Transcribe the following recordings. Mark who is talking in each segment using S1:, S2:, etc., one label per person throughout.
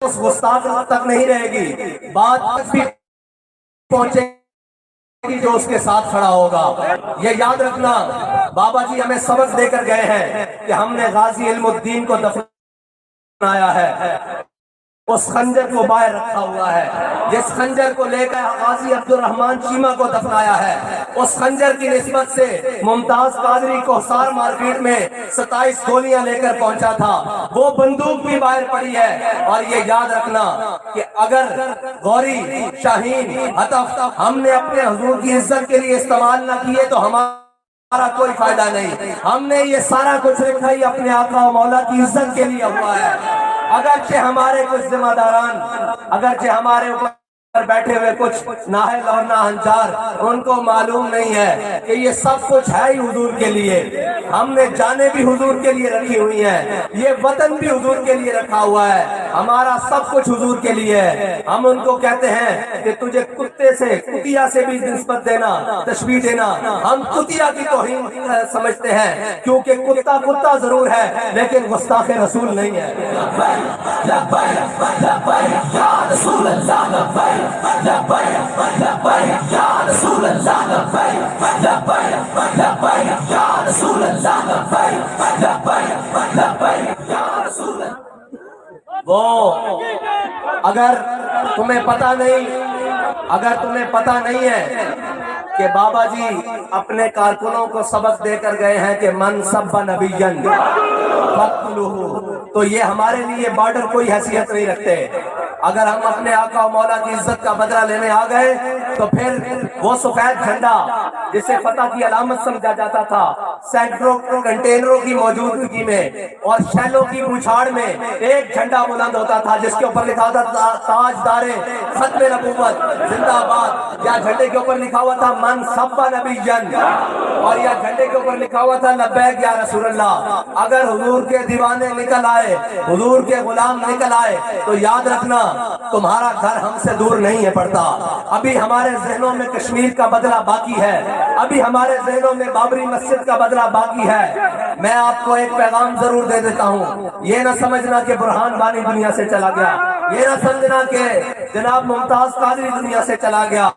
S1: اس گستاخ تک نہیں رہے گی، بات بھی پہنچے گی جو اس کے ساتھ کھڑا ہوگا۔ یہ یاد رکھنا، بابا جی ہمیں سبق دے کر گئے ہیں کہ ہم نے غازی علم الدین کو دفنایا ہے، اس خنجر کو باہر رکھا ہوا ہے، جس خنجر کو لے کر غازی عبد الرحمن چیمہ کو دفنایا ہے، اس خنجر کی نسبت سے ممتاز قادری کوہسار مارکیٹ میں 27 گولیاں لے کر پہنچا تھا، وہ بندوق بھی باہر پڑی ہے۔ اور یہ یاد رکھنا کہ اگر غوری، شاہین، ہتف ہم نے اپنے حضور کی عزت کے لیے استعمال نہ کیے تو ہمارا کوئی فائدہ نہیں۔ ہم نے یہ سارا کچھ رکھا ہی اپنے آقا و مولا کی عزت کے لیے ہوا ہے۔ اگرچہ ہمارے کچھ ذمہ داران، اگرچہ ہمارے اوپر بیٹھے ہوئے کچھ نااہل اور ناہنچار، ان کو معلوم نہیں ہے کہ یہ سب کچھ ہے ہی حضور کے لیے۔ ہم نے جانیں بھی حضور کے لیے رکھی ہوئی ہیں، یہ وطن بھی حضور کے لیے رکھا ہوا ہے، ہمارا سب کچھ حضور کے لیے ہے۔ ہم ان کو کہتے ہیں کہ تجھے کتے سے، کتیا سے بھی نسبت دینا، تشبیہ دینا، ہم کتیا کی توہین سمجھتے ہیں، کیونکہ کتا کتا ضرور ہے لیکن گستاخ رسول نہیں ہے۔ وہ اگر تمہیں پتہ نہیں ہے کہ بابا جی اپنے کارکنوں کو سبق دے کر گئے ہیں کہ من سب نبیًا فاقتلوہ، تو یہ ہمارے لیے بارڈر کوئی حیثیت نہیں رکھتے۔ اگر ہم اپنے آقا و مولا کی عزت کا بدلہ لینے آ گئے تو پھر وہ سفید جھنڈا جسے فتح کی علامت سمجھا جاتا تھا، سینکڑوں کنٹینروں کی موجودگی میں اور شیلوں کی بچھاڑ میں ایک جھنڈا بلند ہوتا تھا جس کے اوپر لکھا تھا تاجدار ختم نبوت زندہ باد، یا جھنڈے کے اوپر لکھا ہوا تھا من سب نبیًا، اور یا جھنڈے کے اوپر لکھا ہوا تھا لبیک یا رسول اللہ۔ اگر حضور کے دیوانے نکل آئے، حضور کے غلام نکل آئے تو یاد رکھنا تمہارا گھر ہم سے دور نہیں ہے پڑتا۔ ابھی ہمارے ذہنوں میں کشمیر کا بدلہ باقی ہے، ابھی ہمارے ذہنوں میں بابری مسجد کا بدلہ باقی ہے۔ میں آپ کو ایک پیغام ضرور دے دیتا ہوں، یہ نہ سمجھنا کہ برہان بانی دنیا سے چلا گیا، یہ نہ سمجھنا کہ جناب ممتاز قادری دنیا سے چلا گیا،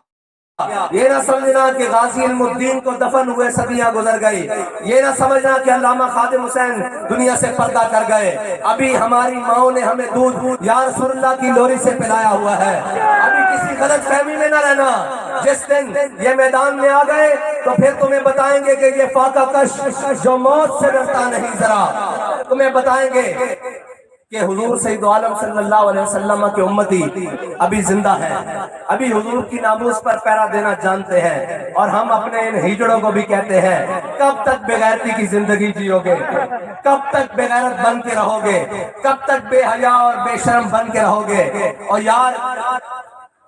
S1: یہ نہ سمجھنا کہ غازی علم الدین کو دفن ہوئے صدیاں گزر گئی، یہ نہ سمجھنا کہ علامہ خادم حسین دنیا سے پردہ کر گئے۔ ابھی ہماری ماؤں نے ہمیں دودھ یا رسول اللہ کی لوری سے پلایا ہوا ہے۔ ابھی کسی غلط فہمی میں نہ رہنا، جس دن یہ میدان میں آ گئے تو پھر تمہیں بتائیں گے کہ یہ فاقہ کش جو موت سے ڈرتا نہیں، ذرا تمہیں بتائیں گے کہ حضور سید عالم صلی اللہ علیہ وسلم کے امتی ابھی زندہ ہیں، ابھی حضور کی ناموس پر پہرا دینا جانتے ہیں، اور ہم اپنے ان ہجڑوں کو بھی کہتے ہیں کب تک بے غیرتی کی زندگی جیو گے، کب تک بے غیرت بن کے رہو گے، کب تک بے حیا اور بے شرم بن کے رہو گے۔ اور یار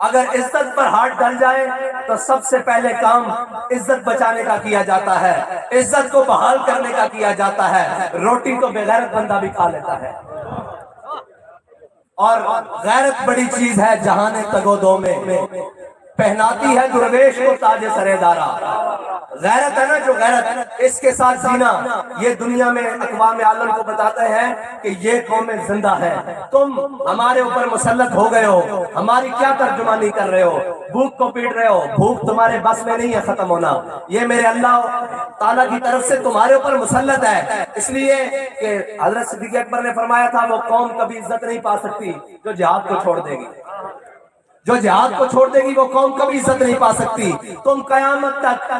S1: اگر عزت پر ہاتھ ڈل جائے تو سب سے پہلے کام عزت بچانے کا کیا جاتا ہے، عزت کو بحال کرنے کا کیا جاتا ہے۔ روٹی تو بے غیرت بندہ بھی کھا لیتا ہے، اور غیرت بڑی چیز ہے جہان تگو دو میں، پہناتی ہے درویش کو تاج سرے دارا۔ غیرت ہے نا جو غیرت، اس کے ساتھ جینا، یہ دنیا میں اقوام عالم کو بتاتے ہیں کہ یہ قوم زندہ ہے۔ تم ہمارے اوپر مسلط ہو گئے ہو، ہماری کیا ترجمانی کر رہے ہو، بھوک کو پیٹ رہے ہو، بھوک تمہارے بس میں نہیں ہے ختم ہونا، یہ میرے اللہ تعالیٰ کی طرف سے تمہارے اوپر مسلط ہے۔ اس لیے کہ حضرت صدیق اکبر نے فرمایا تھا وہ قوم کبھی عزت نہیں پا سکتی جو جہاد کو چھوڑ دے گی، جو جہاد کو چھوڑ دے گی وہ قوم کبھی عزت نہیں پا سکتی۔ تم قیامت تک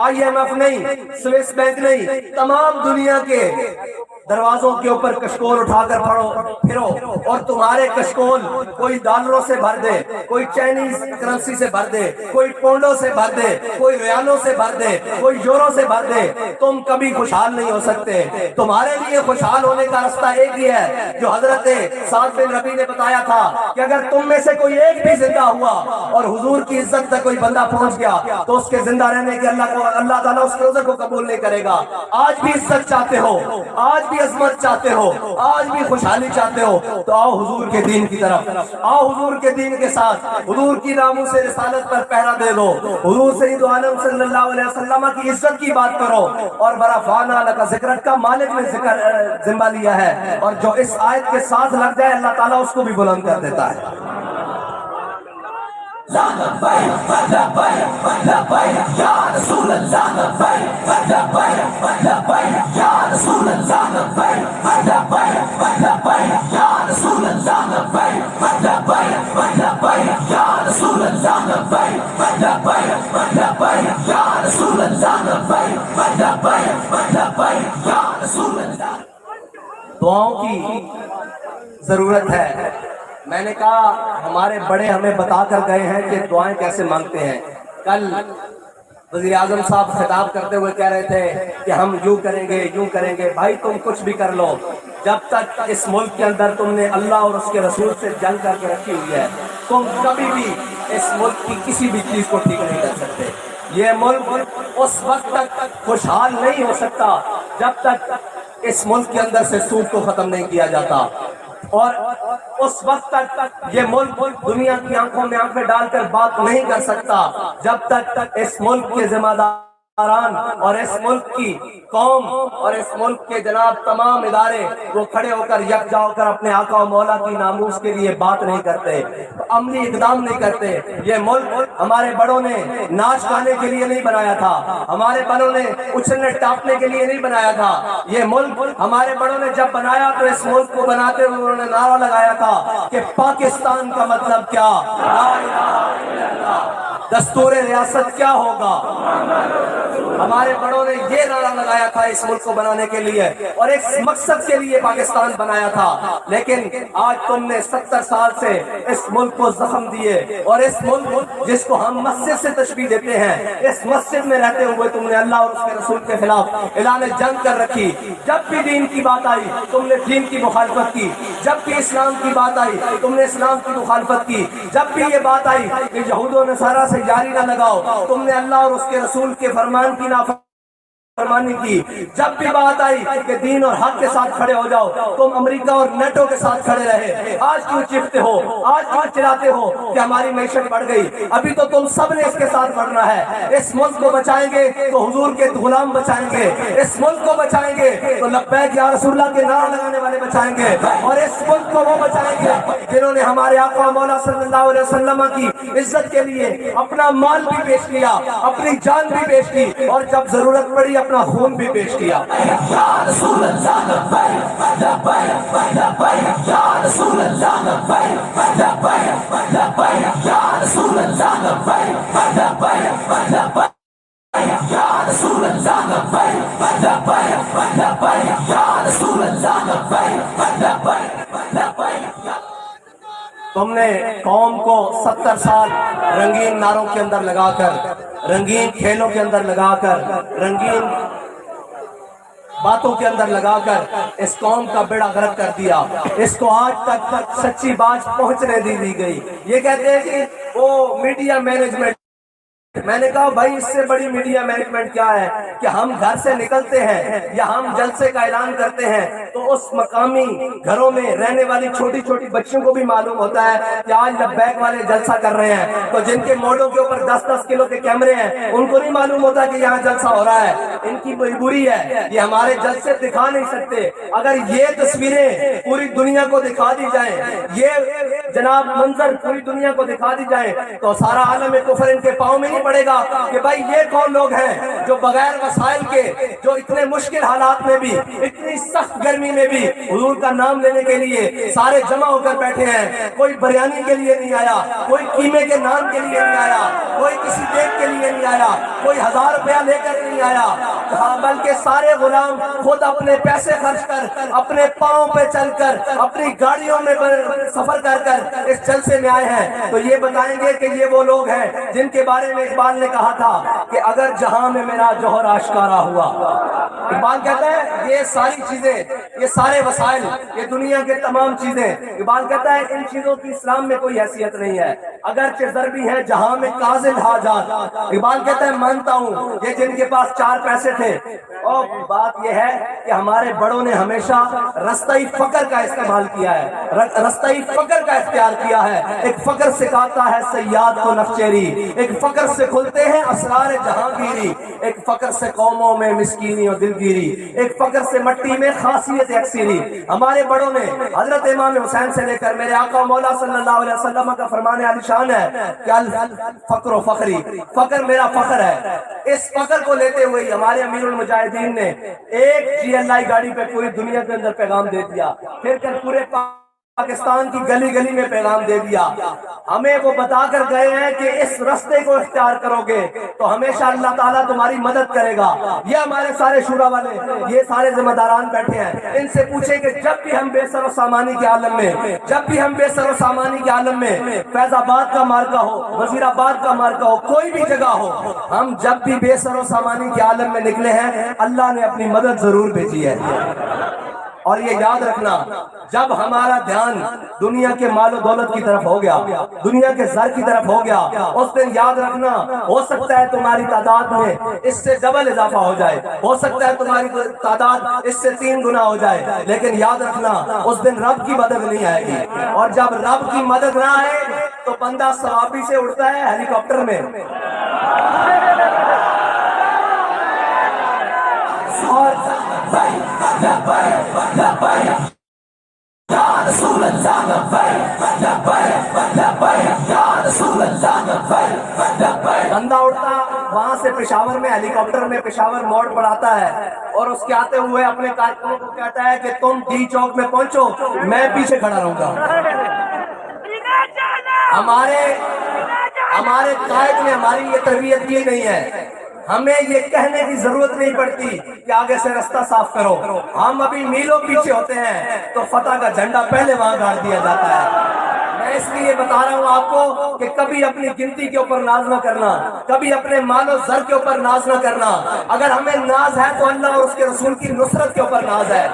S1: IMF نہیں، سوئس بینک نہیں، تمام دنیا کے دروازوں کے اوپر کشکول اٹھا کر پھرو، اور تمہارے کشکول کوئی ڈالروں سے بھر دے، کوئی چائنیز کرنسی سے بھر دے، کوئی پونڈوں سے بھر دے، کوئی ریالوں سے بھر دے، کوئی یورو سے بھر دے، تم کبھی خوشحال نہیں ہو سکتے۔ تمہارے لیے خوشحال ہونے کا راستہ ایک ہی ہے جو حضرت سعد بن ربیع نے بتایا تھا کہ اگر تم میں سے کوئی ایک بھی زندہ ہوا اور حضور کی عزت تک کوئی بندہ پہنچ گیا تو اس کے زندہ رہنے کے اللہ تعالیٰ اس روزے کو قبول نہیں کرے گا۔ آج بھی عزت چاہتے ہو، آج بھی بھی عظمت چاہتے ہو, آج بھی خوشحالی چاہتے ہو, تو آؤ حضور کے دین کی طرف, آؤ حضور کے دین کے ساتھ حضور کی ناموس رسالت پر پہرا دے دو, حضور سید عالم صلی اللہ علیہ وسلم کی عزت کی بات کرو. اور بڑا فانا لکا ذکرت کا مالک نے ذمہ لیا ہے, اور جو اس آیت کے ساتھ لگ جائے اللہ تعالیٰ اس کو بھی بلند کر دیتا ہے. دعاؤں کی ضرورت ہے. میں نے کہا ہمارے بڑے ہمیں بتا کر گئے ہیں کہ دعائیں کیسے مانگتے ہیں. کل وزیر اعظم صاحب خطاب کرتے ہوئے کہہ رہے تھے کہ ہم یوں کریں گے یوں کریں گے. بھائی تم کچھ بھی کر لو, جب تک اس ملک کے اندر تم نے اللہ اور اس کے رسول سے جنگ کر کے رکھی ہوئی ہے, تم کبھی بھی اس ملک کی کسی بھی چیز کو ٹھیک نہیں کر سکتے. یہ ملک اس وقت تک خوشحال نہیں ہو سکتا جب تک اس ملک کے اندر سے سود کو ختم نہیں کیا جاتا, اور اس وقت تک یہ ملک دنیا کی آنکھوں میں آنکھیں ڈال کر بات نہیں کر سکتا جب تک اس ملک کے ذمہ داران اور اس ملک کی قوم اور اس ملک کے جناب تمام ادارے وہ کھڑے ہو کر یکجا ہو کر اپنے آقا و مولا کی ناموس کے لیے بات نہیں کرتے, عملی اقدام نہیں کرتے. یہ ملک ہمارے بڑوں نے ناچ گانے کے لیے نہیں بنایا تھا, ہمارے بڑوں نے اچھلنے ٹاپنے کے لیے نہیں بنایا تھا. یہ ملک ہمارے بڑوں نے جب بنایا تو اس ملک کو بناتے ہوئے انہوں نے نعرہ لگایا تھا کہ پاکستان کا مطلب کیا, لا الہ الا اللہ, دستور ریاست کیا ہوگا. ہمارے بڑوں نے یہ نعرہ لگایا تھا اس ملک کو بنانے کے لیے, اور ایک مقصد کے لیے پاکستان بنایا تھا. لیکن آج تم نے 70 سال سے اس ملک کو زخم دیے, اور اس ملک جس کو ہم مسجد سے تشبیہ دیتے ہیں, اس مسجد میں رہتے ہوئے تم نے اللہ اور اس کے رسول کے خلاف اعلان جنگ کر رکھی. جب بھی دین کی بات آئی تم نے دین کی مخالفت کی, جب بھی اسلام کی بات آئی تم نے اسلام کی مخالفت کی, جب بھی یہ بات آئی کہ یہود و نصارہ سے یاری نہ لگاؤ تم نے اللہ اور اس کے رسول کے فرمان کی نافرمانی کی. جب بھی بات آئی کہ دین اور حق کے ساتھ کھڑے ہو جاؤ تم امریکہ اور نیٹو کے ساتھ کھڑے رہے. آج کیوں چیختے ہو, آج کیوں چلاتے ہو کہ ہماری معیشت بڑھ گئی؟ ابھی تو تم سب نے اس کے ساتھ بڑھنا ہے. اس ملک کو بچائیں گے تو حضور کے غلام بچائیں گے, اس ملک کو بچائیں گے تو لبیک یا رسول اللہ کے نعرہ لگانے والے بچائیں گے, اور اس ملک کو وہ بچائیں گے جنہوں نے ہمارے آقا مولا صلی اللہ علیہ وسلم کی عزت کے لیے اپنا مال بھی پیش کیا, اپنی جان بھی پیش کی, اور جب ضرورت پڑی اپنا خون بھی پیش کیا. یا رسول اللہ لبیک لبیک لبیک, یا رسول اللہ لبیک لبیک لبیک, یا رسول اللہ لبیک لبیک لبیک, یا رسول اللہ لبیک لبیک لبیک, یا رسول اللہ لبیک لبیک لبیک. تم نے قوم کو 70 سال رنگین نعروں کے اندر لگا کر, رنگین کھیلوں کے اندر لگا کر, رنگین باتوں کے اندر لگا کر اس قوم کا بیڑا غرق کر دیا. اس کو آج تک سچی بات پہنچنے دی گئی. یہ کہتے ہیں کہ وہ میڈیا مینجمنٹ. میں نے کہا بھائی اس سے بڑی میڈیا مینجمنٹ کیا ہے کہ ہم گھر سے نکلتے ہیں یا ہم جلسے کا اعلان کرتے ہیں تو اس مقامی گھروں میں رہنے والی چھوٹی چھوٹی بچیوں کو بھی معلوم ہوتا ہے کہ آج لبیک والے جلسہ کر رہے ہیں. تو جن کے موڑوں کے اوپر 10-10 کلو کے کیمرے ہیں ان کو نہیں معلوم ہوتا کہ یہاں جلسہ ہو رہا ہے. ان کی مجبوری ہے, یہ ہمارے جلسے دکھا نہیں سکتے. اگر یہ تصویریں پوری دنیا کو دکھا دی جائیں, یہ جناب منظر پوری دنیا کو دکھا دی جائیں, تو سارا عالم کفر ان کے پاؤں میں نہیں پڑے گا کہ بھائی یہ کون لوگ ہیں جو بغیر وسائل کے, جو اتنے مشکل حالات میں بھی, اتنی سخت گرمی میں بھی حضور کا نام لینے کے لیے سارے جمع ہو کر بیٹھے ہیں. کوئی بریانی کے لیے نہیں آیا, کوئی قیمے کے نان کے لیے نہیں آیا, کوئی کسی دیگ کے لیے نہیں آیا, کوئی 1000 روپیہ لے کر نہیں آیا, بلکہ سارے غلام خود اپنے پیسے خرچ کر, اپنے پاؤں پہ چل کر, اپنی گاڑیوں میں سفر کر کر کر اس جلسے میں آئے ہیں تو یہ بتائیں گے کہ یہ وہ لوگ ہیں جن کے بارے میں اقبال نے کہا تھا کہ اگر جہاں میں میرا جوہر آشکارا ہوا. اقبال کہتا ہے یہ ساری چیزیں، یہ سارے وسائل، یہ دنیا کے تمام چیزیں، اقبال کہتا ہے ان چیزوں کی اسلام میں کوئی حیثیت نہیں ہے، اگرچہ ضربی ہے جہاں میں کاذل حاجات. اقبال کہتا ہے مانتا ہوں یہ جن کے پاس 4 پیسے تھے. اور بات یہ ہے کہ ہمارے بڑوں نے ہمیشہ رستہ فقر کا استعمال کیا ہے، رستہ فقر کا اختیار کیا ہے. ایک فقر سکھاتا ہے سیاد کو نخچیری، ایک فقر سے کھلتے ہیں اسرار جہانگیری، ایک فقر سے قوموں میں مسکینی اور دلگیری، ایک فقر سے مٹی میں خاصیت اکثیری. ہمارے بڑوں نے حضرت امام حسین سے لے کر میرے آقا مولا صلی اللہ علیہ وسلم کا فرمان عالی شان ہے کہ الفقر و فخری، فقر میرا فخر ہے. اس فقر کو لیتے ہوئے ہمارے امیر المجاہدین نے ایک GLI گاڑی پہ پوری دنیا کے اندر پیغام دے دیا، پھر کر پورے پاکستان کی گلی گلی میں پیغام دے دیا. ہمیں وہ بتا کر گئے ہیں کہ اس رستے کو اختیار کرو گے تو ہمیشہ اللہ تعالیٰ تمہاری مدد کرے گا. یہ ہمارے سارے شورا والے، یہ سارے ذمہ داران بیٹھے ہیں، ان سے پوچھیں کہ جب بھی ہم بے سر و سامانی کے عالم میں، جب بھی ہم بے سر و سامانی کے عالم میں، فیض آباد کا مارکہ ہو، وزیر آباد کا مارکہ ہو، کوئی بھی جگہ ہو، ہم جب بھی بے سر و سامانی کے عالم میں نکلے ہیں اللہ نے اپنی مدد ضرور بھیجی ہے. اور یہ یاد رکھنا جب ہمارا دھیان دنیا کے مال و دولت کی طرف ہو گیا، دنیا کے زر کی طرف ہو گیا، اس دن یاد رکھنا ہو سکتا ہے تمہاری تعداد میں اس سے ڈبل اضافہ ہو جائے، ہو سکتا ہے تمہاری تعداد اس سے 3 گنا ہو جائے، لیکن یاد رکھنا اس دن رب کی مدد نہیں آئے گی. اور جب رب کی مدد نہ آئے تو بندہ ثوابی سے اڑتا ہے ہیلی کاپٹر میں، اور بندہ اڑتا وہاں سے پشاور میں ہیلی کاپٹر میں پشاور موڑ پر آتا ہے اور اس کے آتے ہوئے اپنے کارکنوں کو کہتا ہے کہ تم ڈی چوک میں پہنچو، میں پیچھے کھڑا رہوں گا. ہمارے قائد نے ہماری یہ تربیت کی نہیں ہے. ہمیں یہ کہنے کی ضرورت نہیں پڑتی کہ آگے سے رستہ صاف کرو، ہم ابھی میلوں پیچھے ہوتے ہیں تو فتح کا جھنڈا پہلے وہاں گاڑ دیا جاتا ہے. میں اس لیے بتا رہا ہوں آپ کو کہ کبھی اپنی گنتی کے اوپر ناز نہ کرنا، کبھی اپنے مال و زر کے اوپر ناز نہ کرنا. اگر ہمیں ناز ہے تو اللہ اور اس کے رسول کی نصرت کے اوپر ناز ہے.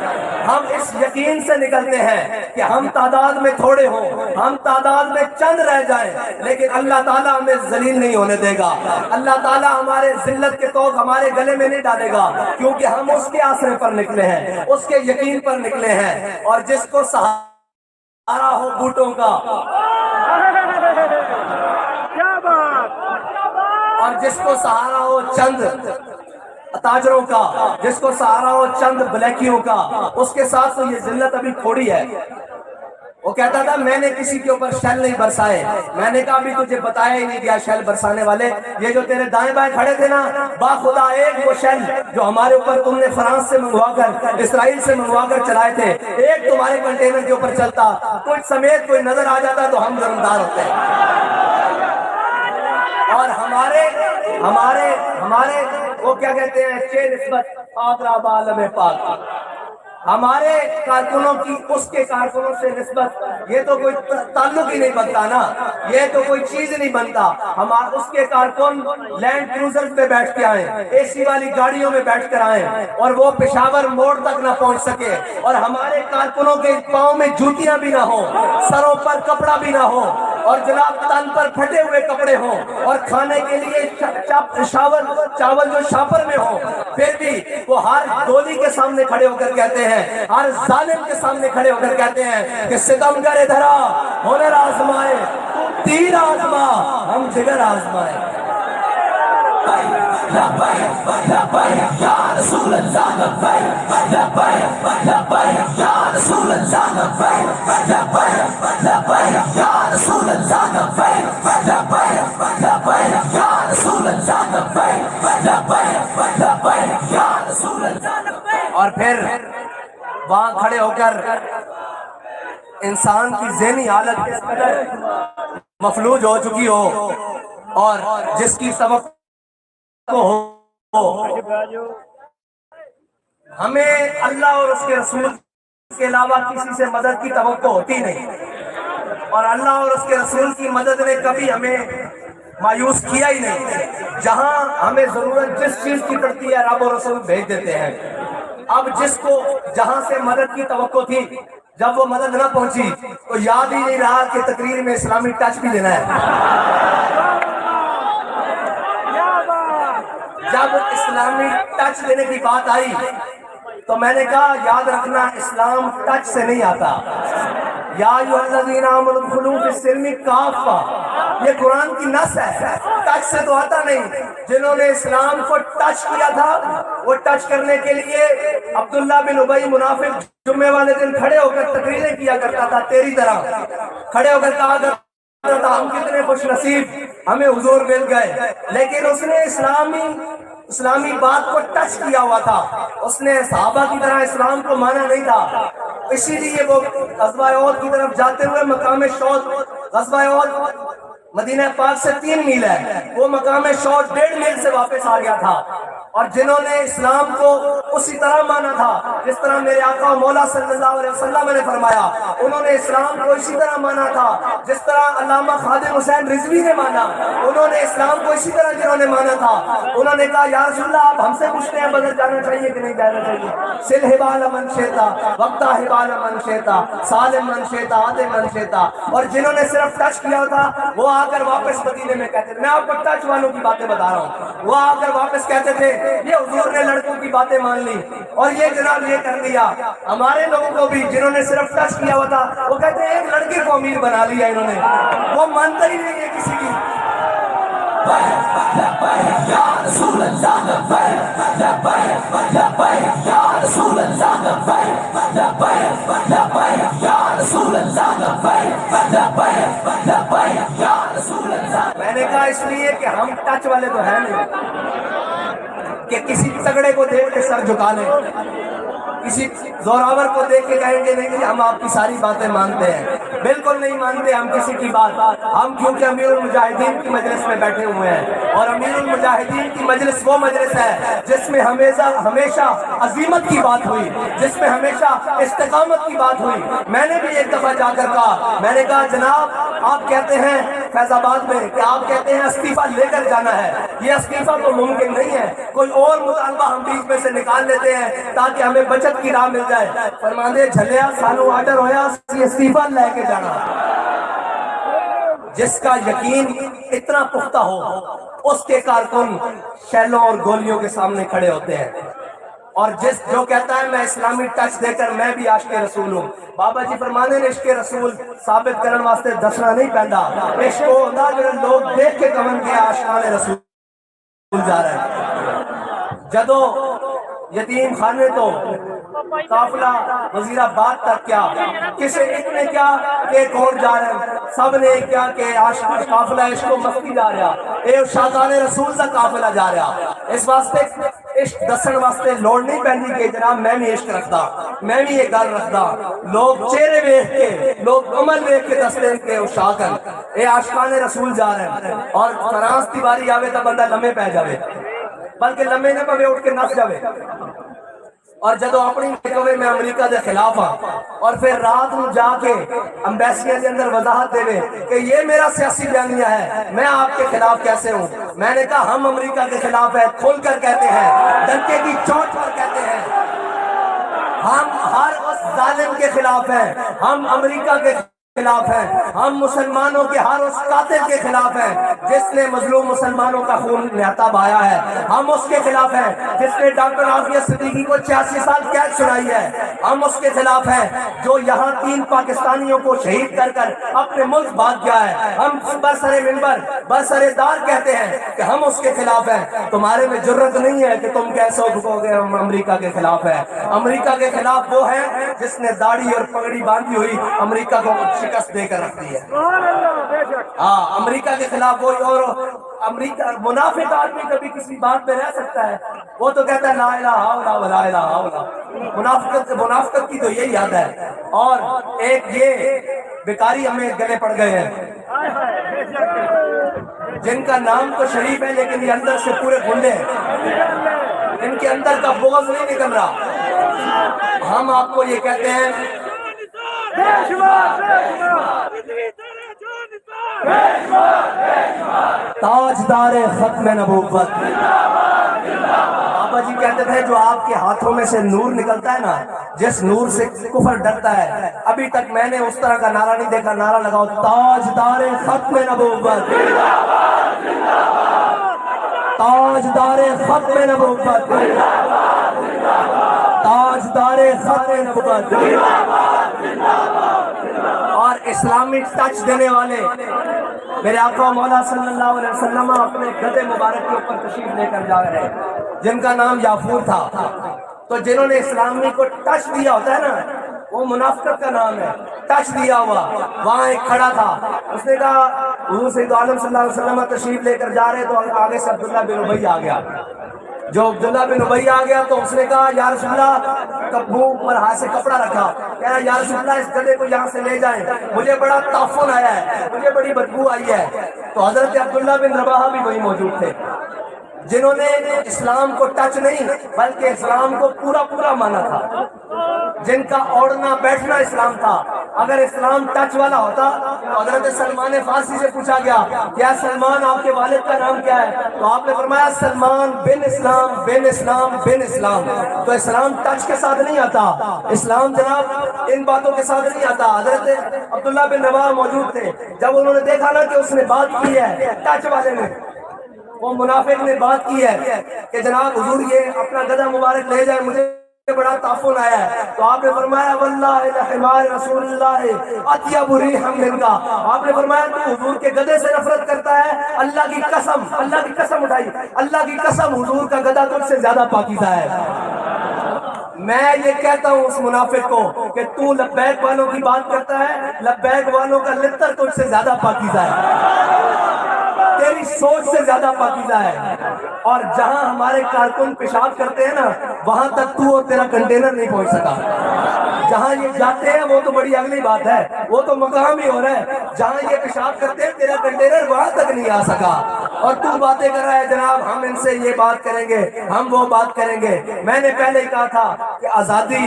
S1: ہم اس یقین سے نکلتے ہیں کہ ہم تعداد میں تھوڑے ہوں، ہم تعداد میں چند رہ جائیں، لیکن اللہ تعالیٰ ہمیں ذلیل نہیں ہونے دے گا. اللہ تعالیٰ ہمارے ذلت کے توق ہمارے گلے میں نہیں ڈالے گا، کیونکہ ہم اس کے آسرے پر نکلے ہیں، اس کے یقین پر نکلے ہیں. اور جس کو سہارا ہو بوٹوں کا، اور جس کو سہارا ہو چند تاجروں کا، جس کو سہارا ہو چند بلیکیوں کا، اس کے ساتھ تو یہ ذلت ابھی تھوڑی ہے. وہ کہتا تھا میں نے کسی کے اوپر شیل نہیں برسائے. میں نے کہا بھی تجھے بتایا ہی نہیں گیا شیل برسانے والے. یہ جو تیرے دائیں بائیں کھڑے تھے نا، با خدا ایک وہ شیل جو ہمارے اوپر تم نے فرانس سے منگوا کر، اسرائیل سے منگوا کر چلائے تھے، ایک تمہارے کنٹینر کے اوپر چلتا، کچھ سمیت کوئی نظر آ جاتا تو ہم ذمہ ہوتے ہیں. اور ہمارے وہ کیا کہتے ہیں چھ نسبت آدرا بعالم پاک، ہمارے کارکنوں کی اس کے کارکنوں سے نسبت، یہ تو کوئی تعلق ہی نہیں بنتا نا، یہ تو کوئی چیز نہیں بنتا. ہمارے اس کے کارکن لینڈ کروزر پہ بیٹھ کے آئیں، اے سی والی گاڑیوں میں بیٹھ کر آئیں، اور وہ پشاور موڑ تک نہ پہنچ سکے، اور ہمارے کارکنوں کے پاؤں میں جوتیاں بھی نہ ہوں، سروں پر کپڑا بھی نہ ہو، اور جناب تن پر پھٹے ہوئے کپڑے ہوں، اور کھانے کے لیے چاول جو شاپر میں ہو، پھر بھی وہ ہر ڈولی کے سامنے کھڑے ہو کر کہتے ہیں، ہر ظالم کے سامنے کھڑے ہو کر کہتے ہیں کہ ستمگر دھرا ہنر آزمائے، تو تیر آزما ہم جگر آزمائے. یا رسول اللہ یا رسول اللہ یا رسول اللہ یا رسول اللہ. اور پھر وہاں کھڑے ہو کر انسان کی ذہنی حالت اس قدر مفلوج ہو چکی ہو، اور جس کی سبب ہو، ہمیں اللہ اور اس کے رسول کے علاوہ کسی سے مدد کی توقع ہوتی نہیں. اور اللہ اور اس کے رسول کی مدد نے کبھی ہمیں مایوس کیا ہی نہیں. جہاں ہمیں ضرورت جس چیز کی پڑتی ہے رب و رسول بھیج دیتے ہیں. اب جس کو جہاں سے مدد کی توقع تھی جب وہ مدد نہ پہنچی تو یاد ہی نہیں رہا کہ تقریر میں اسلامی ٹچ بھی دینا ہے. جب اسلامی ٹچ دینے کی بات آئی تو میں نے کہا یاد رکھنا اسلام ٹچ سے نہیں آتا. یا ایھا الذین آمنوا ادخلوا فی السلم کافہ، یہ قرآن کی نص ہے، ٹچ سے تو آتا نہیں. جنہوں نے اسلام کو ٹچ کیا تھا وہ ٹچ کرنے کے لیے عبداللہ بن ابی منافق جمعے والے دن کھڑے ہو کر تقریریں کیا کرتا تھا تیری طرح. کھڑے ہو کر کہا کرتا تھا ہم کتنے خوش نصیب ہمیں حضور مل گئے. لیکن اس نے اسلامی بات کو ٹچ کیا ہوا تھا. اس نے صحابہ کی طرح اسلام کو مانا نہیں تھا. اسی لیے وہ غزوہ احد کی طرف جاتے ہوئے مقام شوط، غزوہ احد مدینہ پاک سے 3 میل ہے، وہ مقام شوط 1.5 میل سے واپس آ گیا تھا. اور جنہوں نے اسلام کو اسی طرح مانا تھا جس طرح میرے آقا و مولا صلی اللہ علیہ وسلم نے فرمایا، انہوں نے اسلام کو اسی طرح مانا تھا جس طرح علامہ خادم حسین رضوی نے مانا. انہوں نے اسلام کو اسی طرح جنہوں نے مانا تھا. انہوں نے کہا یا رسول اللہ آپ ہم سے پوچھتے ہیں بدر جانا چاہیے کہ نہیں جانا چاہیے. سل حبال من شئتا وقتا حبال من شئتا سالم من شئتا عادم من شئتا. اور جنہوں نے صرف ٹچ کیا تھا وہ آ کر واپس مدینے میں کہتے تھے، میں آپ کو ٹچ والوں کی باتیں بتا رہا ہوں، وہ آ کر واپس کہتے تھے یہ حضور نے لڑکوں کی باتیں مان لی اور یہ جناب یہ کر لیا. ہمارے لوگوں کو بھی جنہوں نے صرف ٹچ کیا ہوا تھا وہ کہتے ہیں ایک لڑکے کو امیر بنا لیا انہوں نے، وہ مانتا ہی نہیں ہے کسی کی. یا رسول اللہ لبیک لبیک لبیک یا رسول اللہ لبیک لبیک لبیک یا رسول اللہ لبیک لبیک لبیک یا رسول اللہ. میں نے کہا اس لیے کہ ہم ٹچ والے تو ہیں نہیں کہ کسی تگڑے کو دیکھ کے سر جھکا لیں، کسی زوراور کو دیکھ کے کہیں گے نہیں ہم آپ کی ساری باتیں مانتے ہیں. بالکل نہیں مانتے ہم کسی کی بات. ہم کیونکہ امیر المجاہدین کی مجلس میں بیٹھے ہوئے ہیں اور امیر المجاہدین کی مجلس وہ مجلس ہے جس میں ہمیشہ عظیمت کی بات ہوئی، جس میں ہمیشہ استقامت کی بات ہوئی. میں نے بھی ایک دفعہ جا کر کہا، میں نے کہا جناب آپ کہتے ہیں فیض آباد میں کہ آپ کہتے ہیں استعفیٰ لے کر جانا ہے، یہ استعفیٰ تو ممکن نہیں ہے، کوئی اور مطالبہ ہم بیچ میں سے نکال لیتے ہیں تاکہ ہمیں بچت کی راہ مل جائے. فرماندے جھلیا سانو آرڈر ہویا استعفیٰ لے کے جانا. جس کا یقین اتنا پختہ ہو اس کے کارکن شیلوں اور گولیوں کے سامنے کھڑے ہوتے ہیں. اور جو کہتا ہے میں اسلامی ٹچ دے کر میں بھی عاشق رسول ہوں. بابا جی فرمانے نے عشق رسول ثابت کرنے واسطے دسنا نہیں پہندا، عشق وہ ہوتا جو لوگ دیکھ کے کمن کے عاشقان رسول جا رہے ہیں. جدو یتیم خانے تو قافلہ وزیر آباد تک کیا کسی ایک نے کیا کہ کون جا رہے ہیں، سب نے کیا کہ عاشق قافلہ عشق و مستی جا رہا، اے شاہدان رسول کا قافلہ جا رہا. اس واسطے عشق دسن واسطے لوڑ نہیں پہنی کہ جناب میں بھی عشق رکھتا، میں بھی یہ گل رکھتا. لوگ چہرے دیکھ کے لوگ عمل دیکھ کے دستے ہیں کہ شاہدان اے عاشقان رسول جا رہے ہیں. اور فرانس کی باری آوے تو بندہ لمے پہ جاوے، بلکہ لمے نہ پوے اٹھ کے نس جاوے. اور جدو اپنی مقابلے میں امریکہ دے خلاف ہاں اور پھر رات میں جا کے امبیسیڈر کے اندر وضاحت دے کہ یہ میرا سیاسی بیانیہ ہے، میں آپ کے خلاف کیسے ہوں. میں نے کہا ہم امریکہ کے خلاف ہیں، کھل کر کہتے ہیں، ڈنکے کی چوٹ پر کہتے ہیں. ہم ہر اس ظالم کے خلاف ہیں، ہم امریکہ کے خلاف ہیں، ہم مسلمانوں کے ہر اس قاتل کے خلاف ہیں جس نے مظلوم مسلمانوں کا خون نہتا بہایا ہے. ہم اس کے خلاف ہیں جس نے ڈاکٹر عافیہ صدیقی کو 86 سال قید سنائی ہے. ہم اس کے خلاف ہیں جو یہاں 3 پاکستانیوں کو شہید کر کر اپنے ملک بھاگ گیا ہے. ہم برسر منبر برسر دار کہتے ہیں کہ ہم اس کے خلاف ہیں. تمہارے میں جرت نہیں ہے کہ تم کیسے کہو گے ہم امریکہ کے خلاف ہیں. امریکہ کے خلاف وہ ہے جس نے داڑھی اور پگڑی باندھی ہوئی امریکہ کو شکست دے کر رکھتی ہے. ہاں امریکہ کے خلاف وہی. اور امریکہ منافق آدمی کبھی کسی بات پہ رہ سکتا ہے، وہ تو کہتا ہے لا الہ الا اللہ لا الہ الا اللہ. منافقت کی تو یہی یاد ہے. اور ایک یہ بیکاری ہمیں گلے پڑ گئے ہیں جن کا نام تو شریف ہے لیکن یہ اندر سے پورے گنڈے ہیں، ان کے اندر کا بغض نہیں نکل رہا. ہم آپ کو یہ کہتے ہیں تاجدار ختم نبوت. بابا جی کہتے تھے جو آپ کے ہاتھوں میں سے نور نکلتا ہے نا، جس نور سے کفر ڈرتا ہے، ابھی تک میں نے اس طرح کا نعرہ نہیں دیکھا. نعرہ لگاؤ تاجدار ختم نبوت، تاجدار ختم نبوت، تاجدار ختم نبوت. اور اسلامی ٹچ دینے والے میرے آقا مولا صلی اللہ علیہ وسلم اپنے گدے مبارک کے اوپر تشریف لے کر جا رہے ہیں، جن کا نام یافور تھا. تو جنہوں نے اسلامی کو ٹچ دیا ہوتا ہے نا، وہ منافقت کا نام ہے. ٹچ دیا ہوا. وہاں ایک کھڑا تھا، اس نے کہا حضور سید عالم صلی اللہ علیہ وسلم تشریف لے کر جا رہے، تو آگے سے عبداللہ بن ابی آ گیا. جو عبداللہ بن ابی آ گیا تو اس نے کہا یا رسول اللہ، منہ پر ہاتھ سے کپڑا رکھا، کہہ رہا یا رسول اللہ اس گدھے کو یہاں سے لے جائیں، مجھے بڑا تعفن آیا ہے، مجھے بڑی بدبو آئی ہے. تو حضرت عبداللہ بن رواحہ بھی وہی موجود تھے، جنہوں نے اسلام کو ٹچ نہیں بلکہ اسلام کو پورا پورا مانا تھا، جن کا اوڑھنا بیٹھنا اسلام تھا. اگر اسلام ٹچ والا ہوتا تو حضرت سلمان فارسی سے پوچھا گیا کیا سلمان آپ کے والد کا نام کیا ہے؟ تو آپ نے فرمایا سلمان بن اسلام بن اسلام بن اسلام. تو اسلام ٹچ کے ساتھ نہیں آتا، اسلام جناب ان باتوں کے ساتھ نہیں آتا. حضرت عبداللہ بن رواحہ موجود تھے، جب انہوں نے دیکھا نا کہ اس نے بات کی ہے ٹچ والے نے، وہ منافق نے بات کی ہے کہ جناب حضور یہ اپنا گدھا مبارک لے جائیں، مجھے بڑا تعفن آیا ہے. تو آپ نے فرمایا واللہ لحمار رسول اللہ اطیب ریحا منکا. آپ نے فرمایا تو حضور کے گدھے سے نفرت کرتا ہے، اللہ کی قسم، اللہ کی قسم اٹھائی، اللہ کی قسم حضور کا گدھا تجھ سے زیادہ پاکیزہ ہے. میں یہ کہتا ہوں اس منافق کو کہ تو لبیک والوں کی بات کرتا ہے، لبیک والوں کا لتر تجھ سے زیادہ پاکیزہ ہے، تیری سوچ سے زیادہ پاکیزہ ہے. اور جہاں ہمارے کارکن پیشاب کرتے ہیں نا، وہاں تک تو اور تیرا کنٹینر نہیں پہنچ سکا. جہاں یہ جاتے ہیں وہ تو بڑی اگلی بات ہے، وہ تو مقام ہی ہو رہا ہے. جہاں یہ پیشاب کرتے ہیں تیرا کنٹینر وہاں تک نہیں آ سکا، اور تو باتیں کر رہا ہے جناب ہم ان سے یہ بات کریں گے، ہم وہ بات کریں گے. میں نے پہلے ہی کہا تھا کہ آزادی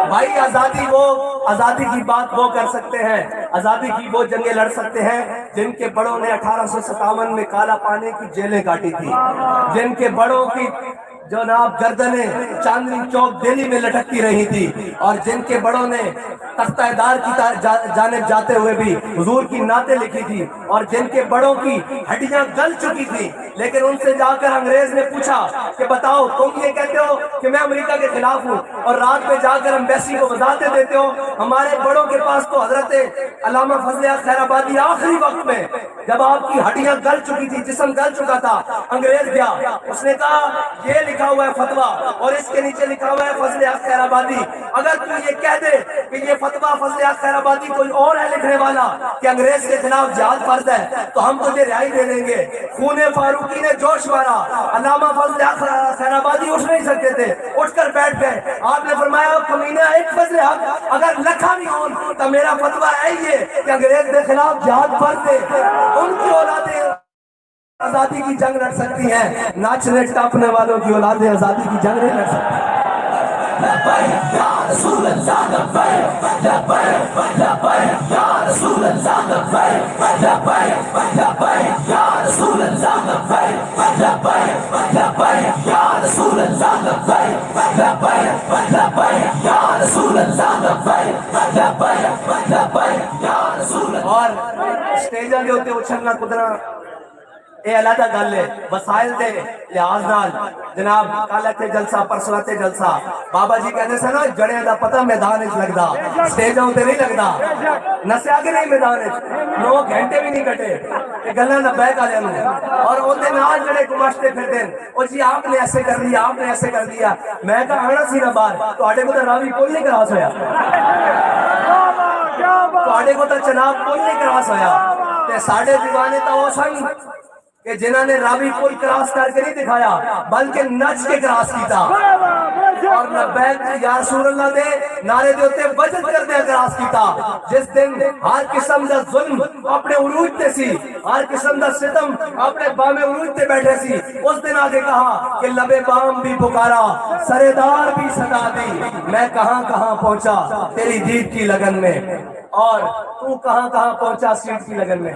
S1: بھائی، آزادی کی بات وہ کر سکتے ہیں، آزادی کی وہ جنگیں لڑ سکتے ہیں جن کے بڑوں نے 1857 میں کالا پانی کی جیلیں کاٹی تھی، جن کے بڑوں کی جناب گردنیں چاندنی چوک دہلی میں لٹکتی رہی تھی، اور جن کے بڑوں نے تختہ دار کی جانب جاتے ہوئے بھی حضور کی نعتیں لکھی تھی، اور جن کے بڑوں کی ہڈیاں گل چکی تھی. لیکن ان سے جا کر انگریز نے پوچھا کہ بتاؤ تم یہ کہتے ہو کہ میں امریکہ کے خلاف ہوں، اور رات میں جا کر امبیسی کو وضاحتیں دیتے ہو. ہمارے بڑوں کے پاس تو حضرت علامہ فضل احمد خیر آبادی آخری وقت میں جب آپ کی ہڈیاں گل چکی تھی، جسم گل چکا تھا، انگریز گیا، اس نے کہا یہ لکھا ہوا ہے فتویٰ اور اس کے نیچے لکھا ہوا ہے فضل احمد خیر آبادی، اگر تو یہ کہہ دے کہ یہ فتویٰ فضل احمد خیر آبادی کوئی اور ہے لکھنے والا کہ انگریز کے خلاف جہاد فرض ہے، تو ہم تجھے رہائی دے دیں گے. خون فاروقی نے جوش مارا، علامہ فضل احمد خیر آبادی اٹھ نہیں سکتے تھے، اٹھ کر بیٹھ گئے. آپ نے فرمایا کمینہ ایک فضل احمد اگر لکھا بھی ہون تو میرا فتویٰ ہے یہ کہ انگریز کے خلاف جہاد فرض ہے. ان کی اولادیں آزادی کی جنگ لڑ سکتی ہیں، ناچنے ٹاپنے والوں کی اولادیں آزادی کی جنگ نہیں لڑ سکتی. لبیک یا رسول اللہ لبیک لبیک لبیک یا رسول اللہ لبیک لبیک لبیک یا رسول اللہ لبیک لبیک لبیک یا رسول اللہ لبیک لبیک لبیک یا رسول اللہ لبیک لبیک لبیک یا رسول اللہ. اور اسٹیجاں دے ہوتے اچھلنا کودنا اے علیحدہ گل ہے، وسائل دے لحاظ نال جناب کل اتنے جلسہ پرسوں اتنے جلسہ. بابا جی کہتے سن جڑیاں دا پتہ میدان وچ لگدا، سٹیجاں تے نہیں لگدا. نسیا کہ نہیں میدان وچ 9 گھنٹے بھی نہیں کٹے تے گلاں لبیک والے نوں، اور اودے نال جڑے گماشتے پھردے او جی آپ نے ایسے کر لیا، آپ نے ایسے کر لیا. میں کہا آنا سی نہ باہر، تواڈے کو تے راوی کوئی نہیں کراس ہویا، تواڈے کو تے جناب کوئی نہیں کراس ہویا. تے ساڈے دیوانے تا او سن کہ جنہوں نے راوی کوئی کراس کر کے نہیں دکھایا بلکہ نچ کے کراس کیتا اور لبیک یا رسول اللہ دے نعرے دے ہوتے وجد کر دیا کراس کیتا. جس دن ہر قسم دا ظلم اپنے عروج تے سی, ہر قسم دا ستم اپنے بام عروج تے بیٹھے سی, اس دن آگے کہا کہ لبے بام بھی پکارا سردار بھی صدا دی, میں کہاں کہاں پہنچا تیری دید کی لگن میں, اور تو کہاں کہاں پہنچا سیٹ کی لگن میں.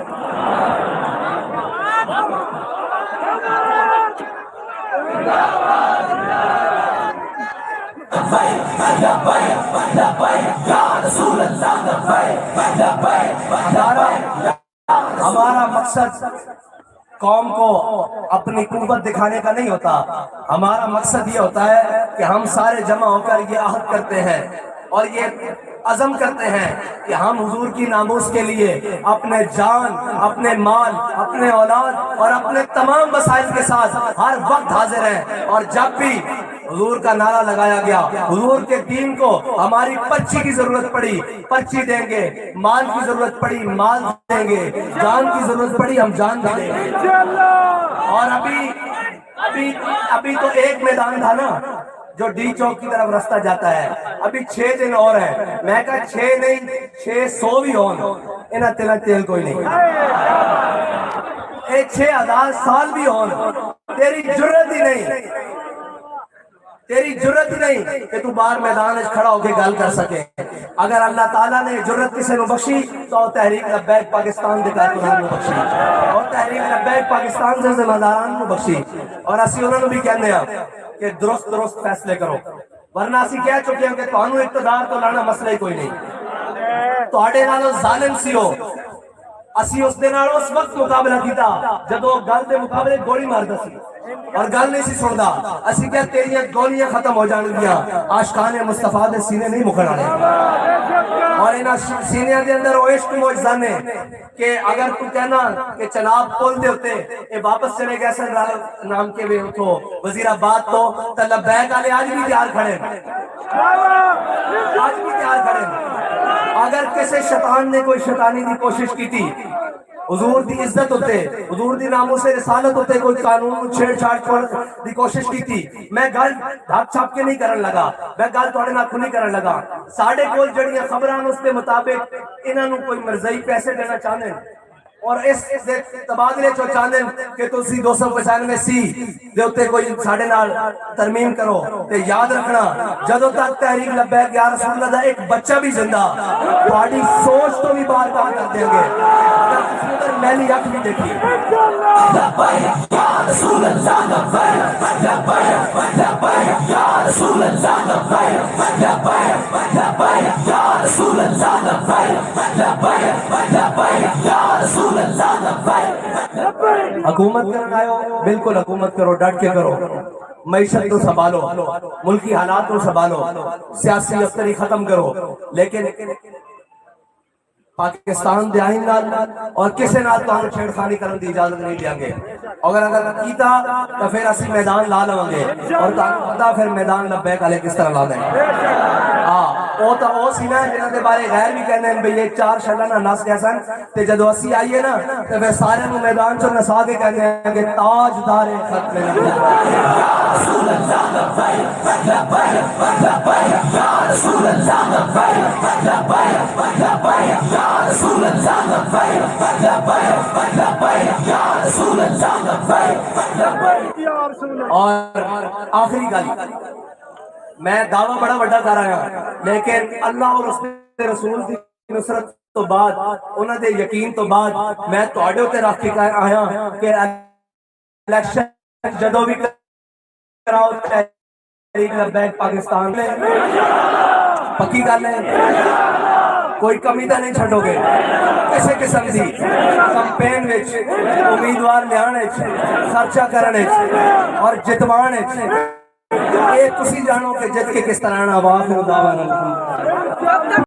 S1: ہمارا مقصد قوم کو اپنی قوت دکھانے کا نہیں ہوتا, ہمارا مقصد یہ ہوتا ہے کہ ہم سارے جمع ہو کر یہ عہد کرتے ہیں اور یہ عزم کرتے ہیں کہ ہم حضور کی ناموس کے لیے اپنے جان, اپنے مال, اپنے اولاد اور اپنے تمام وسائل کے ساتھ ہر وقت حاضر ہیں. اور جب بھی حضور کا نعرہ لگایا گیا, حضور کے دین کو ہماری پرچی کی ضرورت پڑی پرچی دیں گے, مال کی ضرورت پڑی مال دیں گے, جان کی ضرورت پڑی ہم جان دیں گے. اور ابھی تو ایک میدان تھا نا جو ڈی چوک کی طرف رستہ جاتا ہے, ابھی 6 دن اور ہیں. میں کہا 6 نہیں 600 بھی ہون, انہاں تیل کوئی نہیں. 6000 سال بھی ہون, تیری جرت ہی نہیں, تیری جرت ہی نہیں کہ تو باہر میدان کھڑا ہو کے گل کر سکے. اگر اللہ تعالیٰ نے جرت کسی نو بخشی تو تحریک لبیک پاکستان دے کارکنان نو بخشی, اور تحریک لبیک پاکستان سے ذمہ داران نو بخشی. اور اسی انہوں نے بھی کہنے ہیں کہ درست فیصلے کرو, ورنہ اسی کہہ چکے ہیں کہ تانوں اقتدار تو لانا مسئلہ ہی کوئی نہیں. تواڈے نالوں ظالم سی ہو, اسی اس دے نال اس وقت مقابلہ کیتا جدو گل دے مقابلے گولی ماردا سی اور گل نہیں سی سندا. اسی کہ تیریاں گولیاں ختم ہو جان گیاں, عاشقان مصطفیٰ دے سینے نہیں مکھن والے. اور انہاں سینیاں دے اندر وہ عشق موجزہ نے کہ اگر تو کہنا کہ چناب پل دے ہوتے اے واپس چلے گئے سن نام کے وے اٹھو وزیر آباد تو لبیک والے آج بھی تیار کھڑے, آج بھی تیار کھڑے. اگر کسی شیطان نے کوئی شیطانی دی کوشش کی تھی حضور دی عزت ہوتے, حضور دی ناموس رسالت ہوتے, کوئی قانون چھیڑ چھاڑ دی کوشش کی تھی, میں گل ڈھک چھاپ کے نہیں کرن لگا, میں گل تھوڑے نال کھلی کرن لگا. ساڈے کول جڑیاں خبراں اس دے مطابق انہاں نوں کوئی مرزائی پیسے دینا چاہندے اور اس تبادلے چو چاہندے کہ تسی 295 سی دے اوتے کوئی ساڈے نال ترمیم کرو. تے یاد رکھنا جدوں تک تحریک لبیک یا رسول اللہ دا ایک بچہ بھی زندہ تہاڈی سوچ تو بھی باہر کام کر دیں گے. اگر تسی ادھر میلی اکھ بھی دیکھی لبیک یا رسول اللہ لبیک لبیک لبیک یا رسول اللہ لبیک لبیک لبیک یا رسول اللہ لبیک لبیک لبیک یا رسول اللہ لبیک. حکومت کرنا آئے بالکل حکومت کرو, ڈٹ کے کرو, معیشت کو سنبھالو, ملکی حالات کو سنبھالو, سیاسی افطری ختم کرو, لیکن پاکستان دے آئین نال اور کسے نال تو ہم چھیڑ خانی کرن دی اجازت نہیں دیں گے. اگر کیتا تو پھر اسی میدان لا لوں گے, اور پتا پھر میدان لبیک والے کس طرح لا دیں گے. وہ تو وہ سی نا جنہاں دے بارے غیر بھی کہنے ہیں بھئی یہ 4 شلہ نہ نس گئے سن, تے جدو اسی آئیے نا تے پھر سارے نو میدان چو نسا کے کہنے ہیں کہ تاج دار ختم یا رسول اللہ لبیک لبیک لبیک یا رسول اللہ لبیک لبیک لبیک یا رسول اللہ لبیک لبیک لبیک یا رسول اللہ لبیک لبیک یا رسول اللہ. اور آخری گل, میں دعویٰ بڑا بڑا کر رہا ہوں, لیکن اللہ اور اس کے رسول کی نصرت تو بعد, انہوں نے یقین تو بعد میں تواڈے تے رکھ کے آیا کہ الیکشن جدوں بھی کراؤ تحریک لبیک پاکستان میں پکی گل ہے, کوئی کمی تو نہیں چھڈو گے کسی قسم دی کمپین وچ, امیدوار لیان وچ, خرچہ کرن وچ اور جتوان وچ. یہ تسی جانو کہ جت کے کس طرح آواز